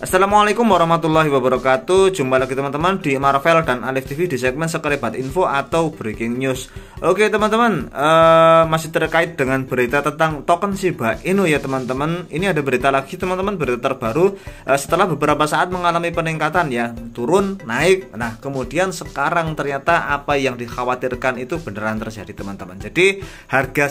Assalamualaikum warahmatullahi wabarakatuh. Jumpa lagi teman-teman di Marvel dan Alif TV di segmen Sekelebat Info atau Breaking News. Oke teman-teman, masih terkait dengan berita tentang token Shiba Inu ya teman-teman. Ini ada berita lagi teman-teman, berita terbaru setelah beberapa saat mengalami peningkatan ya, turun, naik. Nah kemudian sekarang ternyata apa yang dikhawatirkan itu beneran terjadi teman-teman. Jadi harga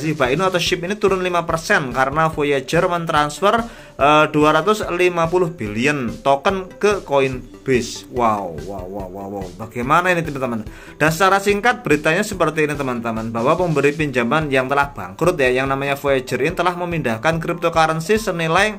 Shiba Inu atau SHIB ini turun 5% karena Voyager mentransfer 250 billion token ke Coinbase. Wow. Bagaimana ini teman-teman? Dan secara singkat beritanya seperti ini teman-teman, bahwa pemberi pinjaman yang telah bangkrut ya, yang namanya Voyager ini telah memindahkan cryptocurrency senilai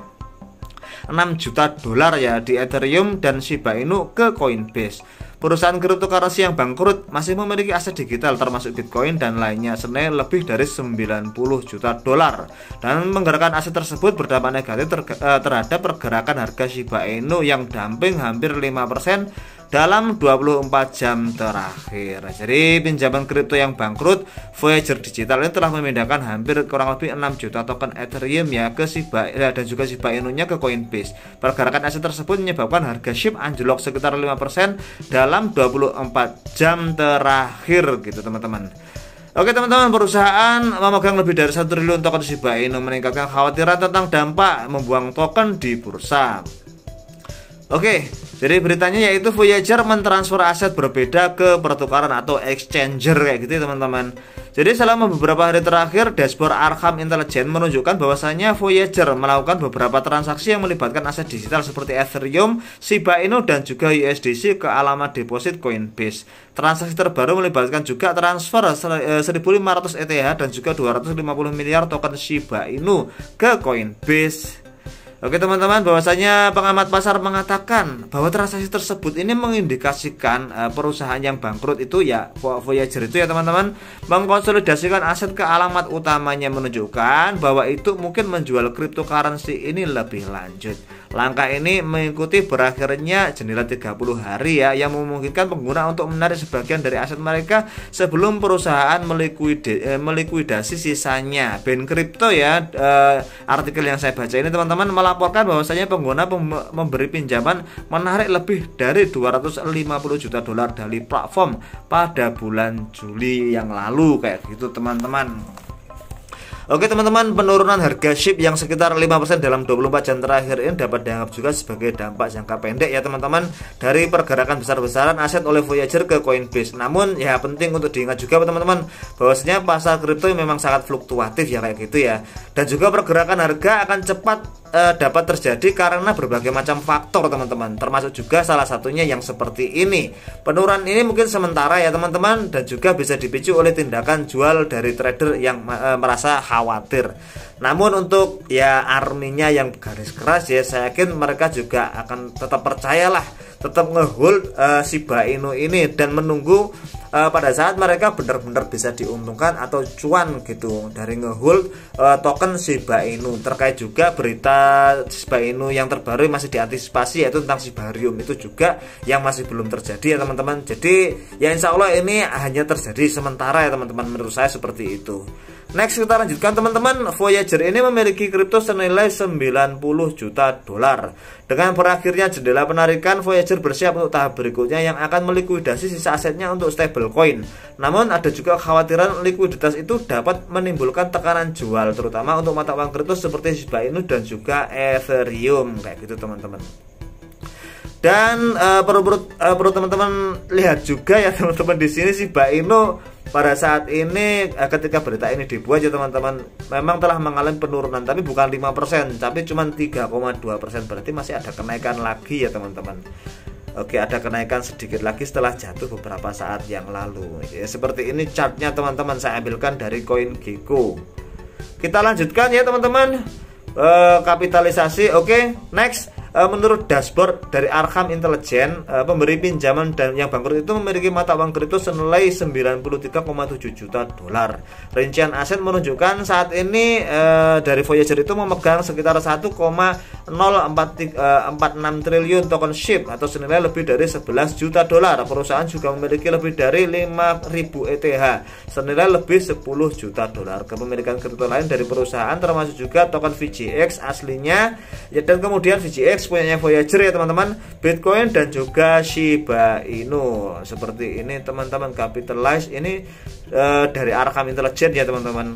6 juta dolar ya di Ethereum dan Shiba Inu ke Coinbase. Perusahaan cryptocurrency yang bangkrut masih memiliki aset digital termasuk Bitcoin dan lainnya senilai lebih dari 90 juta dolar, dan menggerakkan aset tersebut berdampak negatif terhadap pergerakan harga Shiba Inu yang dumping hampir 5% dalam 24 jam terakhir. Jadi pinjaman kripto yang bangkrut, Voyager Digital ini telah memindahkan hampir kurang lebih 6 juta token Ethereum ya ke Shiba dan juga Shiba Inu-nya ke Coinbase. Pergerakan aset tersebut menyebabkan harga SHIB anjlok sekitar 5% dalam 24 jam terakhir gitu teman-teman. Oke teman-teman, perusahaan memegang lebih dari 1 triliun token Shiba Inu meningkatkan kekhawatiran tentang dampak membuang token di bursa. Oke, jadi beritanya yaitu Voyager mentransfer aset berbeda ke pertukaran atau exchanger kayak gitu ya teman-teman. Jadi selama beberapa hari terakhir, dashboard Arkham Intelligence menunjukkan bahwasannya Voyager melakukan beberapa transaksi yang melibatkan aset digital seperti Ethereum, Shiba Inu dan juga USDC ke alamat deposit Coinbase. Transaksi terbaru melibatkan juga transfer 1.500 ETH dan juga 250 miliar token Shiba Inu ke Coinbase. Oke teman-teman, bahwasanya pengamat pasar mengatakan bahwa transaksi tersebut ini mengindikasikan perusahaan yang bangkrut itu ya Voyager itu ya teman-teman mengkonsolidasikan aset ke alamat utamanya, menunjukkan bahwa itu mungkin menjual cryptocurrency ini lebih lanjut. Langkah ini mengikuti berakhirnya jendela 30 hari ya, yang memungkinkan pengguna untuk menarik sebagian dari aset mereka sebelum perusahaan melikuidasi sisanya. Ben Crypto ya, artikel yang saya baca ini teman-teman melaporkan bahwasanya pengguna memberi pinjaman menarik lebih dari 250 juta dolar dari platform pada bulan Juli yang lalu kayak gitu teman-teman. Oke teman-teman, penurunan harga SHIB yang sekitar 5% dalam 24 jam terakhir ini dapat dianggap juga sebagai dampak jangka pendek ya teman-teman dari pergerakan besar-besaran aset oleh Voyager ke Coinbase. Namun ya penting untuk diingat juga teman-teman bahwasanya pasar kripto memang sangat fluktuatif ya kayak gitu ya. Dan juga pergerakan harga akan cepat dapat terjadi karena berbagai macam faktor teman-teman, termasuk juga salah satunya yang seperti ini. Penurunan ini mungkin sementara ya teman-teman, dan juga bisa dipicu oleh tindakan jual dari trader yang merasa khawatir. Namun untuk ya arminya yang garis keras ya, saya yakin mereka juga akan tetap percayalah, tetap ngehold Shiba Inu ini dan menunggu pada saat mereka benar-benar bisa diuntungkan atau cuan gitu dari ngehold token Shiba Inu. Terkait juga berita Shiba Inu yang terbaru masih diantisipasi, yaitu tentang Shibarium itu juga yang masih belum terjadi ya teman-teman. Jadi ya insya Allah ini hanya terjadi sementara ya teman-teman, menurut saya seperti itu. Next kita lanjutkan teman-teman, Voyager ini memiliki kripto senilai 90 juta dolar. Dengan berakhirnya jendela penarikan, Voyager bersiap untuk tahap berikutnya yang akan melikuidasi sisa asetnya untuk stablecoin. Namun ada juga kekhawatiran likuiditas itu dapat menimbulkan tekanan jual, terutama untuk mata uang kripto seperti Shiba Inu dan juga Ethereum kayak gitu teman-teman. Dan perlu teman-teman lihat juga ya teman-teman, di sini Shiba Inu pada saat ini ketika berita ini dibuat ya teman-teman memang telah mengalami penurunan, tapi bukan 5%, tapi cuma 3,2%. Berarti masih ada kenaikan lagi ya teman-teman. Oke, ada kenaikan sedikit lagi setelah jatuh beberapa saat yang lalu ya, seperti ini chartnya teman-teman, saya ambilkan dari CoinGecko. Kita lanjutkan ya teman-teman, kapitalisasi. Oke, next. Menurut dashboard dari Arkham Intelligence, pemberi pinjaman dan yang bangkrut itu memiliki mata uang kripto senilai 93,7 juta dolar. Rincian aset menunjukkan saat ini dari Voyager itu memegang sekitar 1,4 0,46 triliun token SHIB atau senilai lebih dari 11 juta dolar. Perusahaan juga memiliki lebih dari 5.000 ETH senilai lebih 10 juta dolar. Kepemilikan kripto lain dari perusahaan termasuk juga token VGX aslinya ya, dan kemudian VGX punyanya Voyager ya teman-teman, Bitcoin dan juga Shiba Inu. Seperti ini teman-teman, capitalize ini dari Arkham Intelligence ya teman-teman.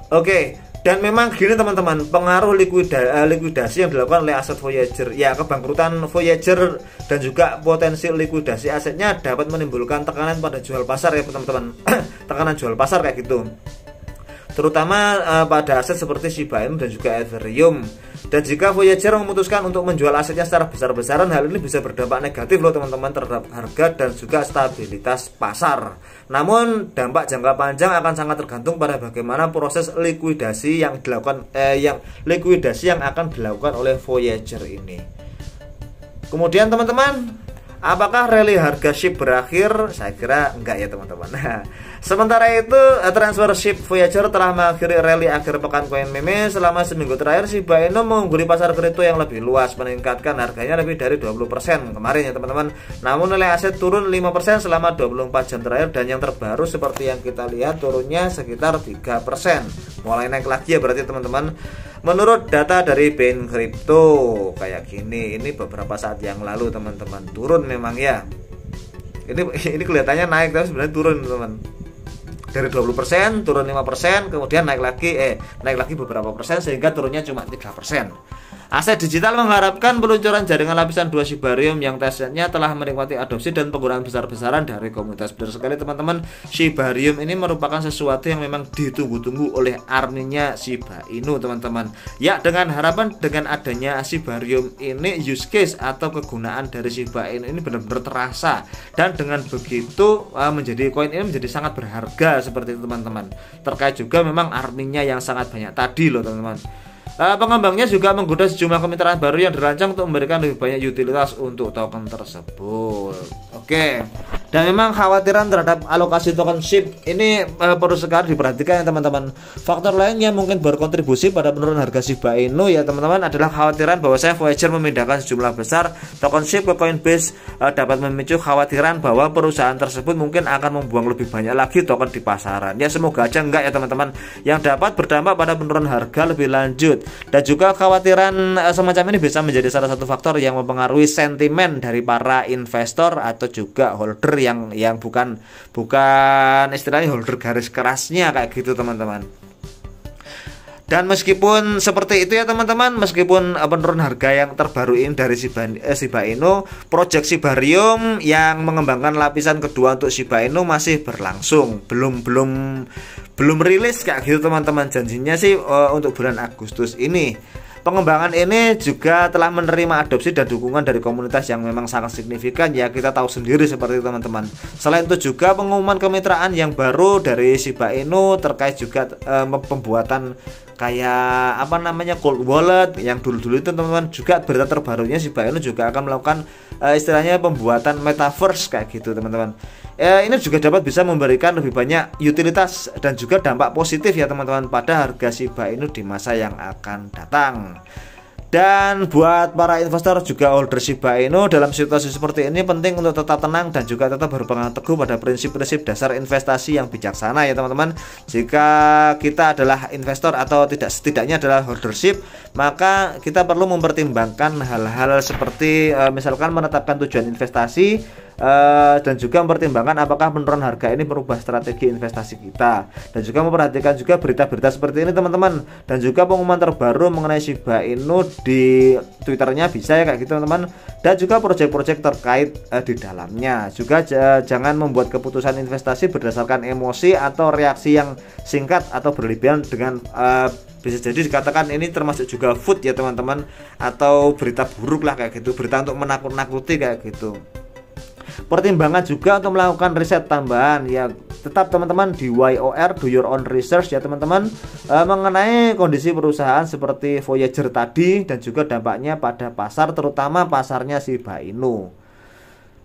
Oke, dan memang gini teman-teman, pengaruh likuidasi yang dilakukan oleh aset Voyager ya, kebangkrutan Voyager dan juga potensi likuidasi asetnya dapat menimbulkan tekanan pada jual pasar ya teman-teman. Tekanan jual pasar kayak gitu, terutama pada aset seperti Shiba Inu dan juga Ethereum. Dan jika Voyager memutuskan untuk menjual asetnya secara besar-besaran, hal ini bisa berdampak negatif loh teman-teman terhadap harga dan juga stabilitas pasar. Namun dampak jangka panjang akan sangat tergantung pada bagaimana proses likuidasi yang dilakukan yang akan dilakukan oleh Voyager ini. Kemudian teman-teman, apakah rally harga SHIB berakhir? Saya kira enggak ya teman-teman. Sementara itu, transfer SHIB Voyager telah mengakhiri rally akhir pekan koin meme. Selama seminggu terakhir, Shiba Inu mengungguli pasar kripto yang lebih luas, meningkatkan harganya lebih dari 20% kemarin ya teman-teman. Namun nilai aset turun 5% selama 24 jam terakhir, dan yang terbaru seperti yang kita lihat turunnya sekitar 3%. Mulai naik lagi ya berarti teman-teman. Menurut data dari Bain Crypto kayak gini, ini beberapa saat yang lalu teman-teman turun memang ya. Ini kelihatannya naik tapi sebenarnya turun teman-teman. Dari 20% turun 5%, kemudian naik lagi beberapa persen sehingga turunnya cuma 3%. Aset Digital mengharapkan peluncuran jaringan lapisan 2 Shibarium yang testnetnya telah menikmati adopsi dan penggunaan besar-besaran dari komunitas. Benar sekali teman-teman, Shibarium ini merupakan sesuatu yang memang ditunggu-tunggu oleh arminya Shiba Inu teman-teman. Ya, dengan harapan dengan adanya Shibarium ini, use case atau kegunaan dari Shiba Inu ini benar-benar terasa, dan dengan begitu menjadi koin ini menjadi sangat berharga seperti itu teman-teman. Terkait juga memang arminya yang sangat banyak tadi loh teman-teman. Pengembangnya juga menggoda sejumlah kemitraan baru yang dirancang untuk memberikan lebih banyak utilitas untuk token tersebut. Oke. Dan memang khawatiran terhadap alokasi token SHIB ini perlu sekali diperhatikan ya teman-teman. Faktor lain yang mungkin berkontribusi pada penurunan harga Shiba Inu ya teman-teman adalah khawatiran bahwa Voyager memindahkan sejumlah besar token SHIB ke Coinbase dapat memicu khawatiran bahwa perusahaan tersebut mungkin akan membuang lebih banyak lagi token di pasaran. Ya semoga aja enggak ya teman-teman, yang dapat berdampak pada penurunan harga lebih lanjut. Dan juga khawatiran semacam ini bisa menjadi salah satu faktor yang mempengaruhi sentimen dari para investor atau juga holder yang bukan istilahnya holder garis kerasnya kayak gitu teman-teman. Dan meskipun seperti itu ya teman-teman, meskipun penurunan harga yang terbaru ini dari Shiba Inu, project Shibarium yang mengembangkan lapisan kedua untuk Shiba Inu masih berlangsung, belum rilis kayak gitu teman-teman. Janjinya sih untuk bulan Agustus ini. Pengembangan ini juga telah menerima adopsi dan dukungan dari komunitas yang memang sangat signifikan ya, kita tahu sendiri seperti itu teman-teman. Selain itu juga pengumuman kemitraan yang baru dari Shiba Inu terkait juga pembuatan kayak cold wallet yang dulu-dulu itu teman-teman. Juga berita terbarunya Shiba Inu juga akan melakukan istilahnya pembuatan metaverse kayak gitu teman-teman. Ini juga dapat bisa memberikan lebih banyak utilitas dan juga dampak positif ya teman-teman pada harga Shiba Inu di masa yang akan datang. Dan buat para investor juga holder Shiba Inu dalam situasi seperti ini penting untuk tetap tenang dan juga tetap berpegang teguh pada prinsip-prinsip dasar investasi yang bijaksana ya teman-teman. Jika kita adalah investor atau setidaknya adalah holder SHIB, maka kita perlu mempertimbangkan hal-hal seperti misalkan menetapkan tujuan investasi, dan juga mempertimbangkan apakah penurunan harga ini merubah strategi investasi kita, dan juga memperhatikan juga berita-berita seperti ini teman-teman, dan juga pengumuman terbaru mengenai Shiba Inu di Twitternya bisa ya kayak gitu teman-teman, dan juga proyek-proyek terkait di dalamnya. Juga jangan membuat keputusan investasi berdasarkan emosi atau reaksi yang singkat atau berlebihan dengan bisa jadi dikatakan ini termasuk juga food ya teman-teman, atau berita buruk lah kayak gitu, berita untuk menakut-nakuti kayak gitu. Pertimbangan juga untuk melakukan riset tambahan ya, tetap teman-teman di YOR, do your own research ya teman-teman, mengenai kondisi perusahaan seperti Voyager tadi dan juga dampaknya pada pasar, terutama pasarnya Shiba Inu.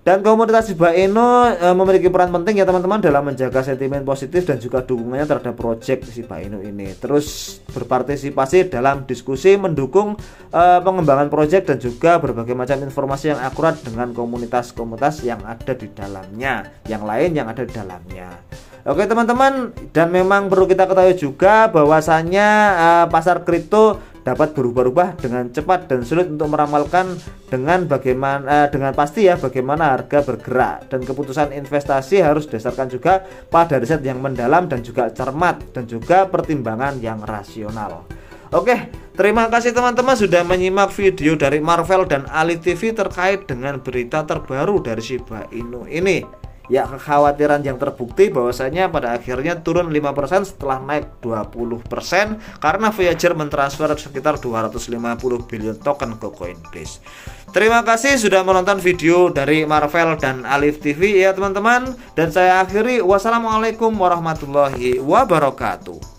Dan komunitas Shiba Inu memiliki peran penting ya teman-teman dalam menjaga sentimen positif dan juga dukungannya terhadap proyek Shiba Inu ini. Terus berpartisipasi dalam diskusi, mendukung pengembangan proyek dan juga berbagai macam informasi yang akurat dengan komunitas-komunitas yang ada di dalamnya, yang lain yang ada di dalamnya. Oke teman-teman, dan memang perlu kita ketahui juga bahwasannya pasar kripto dapat berubah-ubah dengan cepat dan sulit untuk meramalkan dengan pasti ya bagaimana harga bergerak, dan keputusan investasi harus didasarkan juga pada riset yang mendalam dan juga cermat dan juga pertimbangan yang rasional. Oke, terima kasih teman-teman sudah menyimak video dari Marvel dan Alif TV terkait dengan berita terbaru dari Shiba Inu ini. Ya, kekhawatiran yang terbukti bahwasanya pada akhirnya turun 5% setelah naik 20% karena Voyager mentransfer sekitar 250 billion token ke Coinbase. Terima kasih sudah menonton video dari Marvel dan Alif TV ya teman-teman, dan saya akhiri, wassalamualaikum warahmatullahi wabarakatuh.